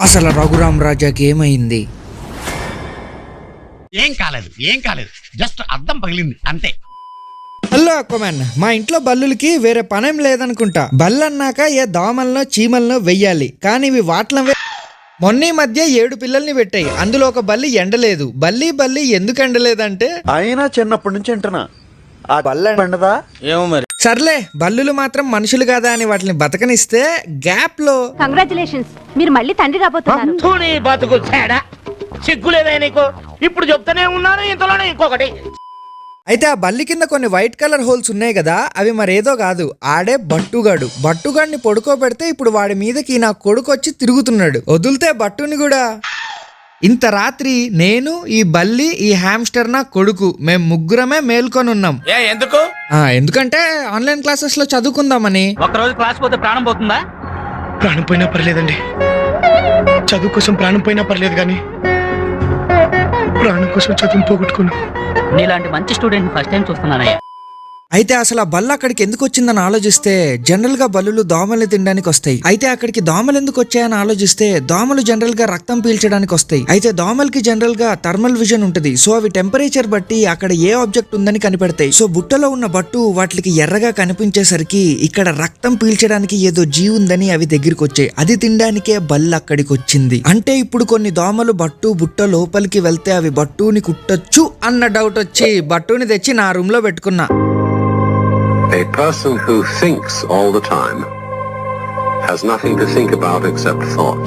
అసలు రఘురామ్ రాజాకి ఏమైంది? ఏం కాలేదు జస్ట్ అద్దం పగిలింది అంతే. హలో అక్వమ్యాన్, మా ఇంట్లో బల్లులకి వేరే పనేం లేదనుకుంటా. బల్లు అన్నాక ఏ దోమలను చీమలను వెయ్యాలి, కానీ ఇవి వాట్లం. మొన్న మధ్య 7 పిల్లల్ని పెట్టాయి, అందులో ఒక బల్లి ఎండలేదు. బల్లి ఎందుకు ఎండలేదంటే అయినా చిన్నప్పటి నుంచి అంటున్నా ఆ బల్ల ఎండదా ఏమో మరి. సర్లే, బల్లులు మాత్రం మనుషులు కదా అని వాటిని బతకనిస్తే గ్యాప్ లో కంగ్రాచులేషన్స్, మీరు మళ్ళీ తండ్రి కాబోతున్నారు. బతుకు సిగ్గులేదా నీకు? ఇప్పుడు చెప్తానే ఉన్నాను, ఇంతలోనే ఇంకొకటి. అయితే ఆ బల్లి కింద కొన్ని వైట్ కలర్ హోల్స్ ఉన్నాయి కదా, అవి మరేదో కాదు, ఆడే బట్టుగాడిని పడుకోబెడితే ఇప్పుడు వాడి మీదకి నా కొడుకు వచ్చి తిరుగుతున్నాడు. వదిలితే బట్టుని కూడా. ఇంత రాత్రి నేను, ఈ బల్లి, ఈ హ్యామ్స్టర్ నా కొడుకు, మేము ముగ్గురమే మేల్కొని ఉన్నాం. ఎందుకంటే ఆన్లైన్ క్లాసెస్ లో చదువుకుందామని. ఒక్కరోజు క్లాస్ పోతే ప్రాణం పోతుందా? ప్రాణం పోయినా పర్లేదండి, చదువు కోసం ప్రాణం పోయినా పర్లేదు, కానీ ప్రాణం కోసం చదువు పోగొట్టుకున్నా. నీలాంటి మంచి స్టూడెంట్ ఫస్ట్ టైం చూస్తున్నానయ్యా. అయితే అసలు ఆ బల్ల అక్కడికి ఎందుకు వచ్చిందని ఆలోచిస్తే, జనరల్ గా బల్లులు దోమల్ని తినడానికి వస్తాయి. అయితే అక్కడికి దోమలు ఎందుకు వచ్చాయని ఆలోచిస్తే, దోమలు జనరల్ గా రక్తం పీల్చడానికి వస్తాయి. అయితే దోమలకి జనరల్ గా థర్మల్ విజన్ ఉంటుంది. సో అవి టెంపరేచర్ బట్టి అక్కడ ఏ ఆబ్జెక్ట్ ఉందని కనిపెడతాయి. సో బుట్టలో ఉన్న బట్టు వాటికి ఎర్రగా కనిపించేసరికి ఇక్కడ రక్తం పీల్చడానికి ఏదో జీవి ఉందని అవి దగ్గరికి వచ్చాయి. అది తినడానికే బల్ల అక్కడికి వచ్చింది. అంటే ఇప్పుడు కొన్ని దోమలు బుట్ట లోపలికి వెళ్తే అవి బట్టుని కుట్టొచ్చు అన్న డౌట్ వచ్చి బట్టుని తెచ్చి నా రూమ్ లో పెట్టుకున్నా. A person who thinks all the time has nothing to think about except thought.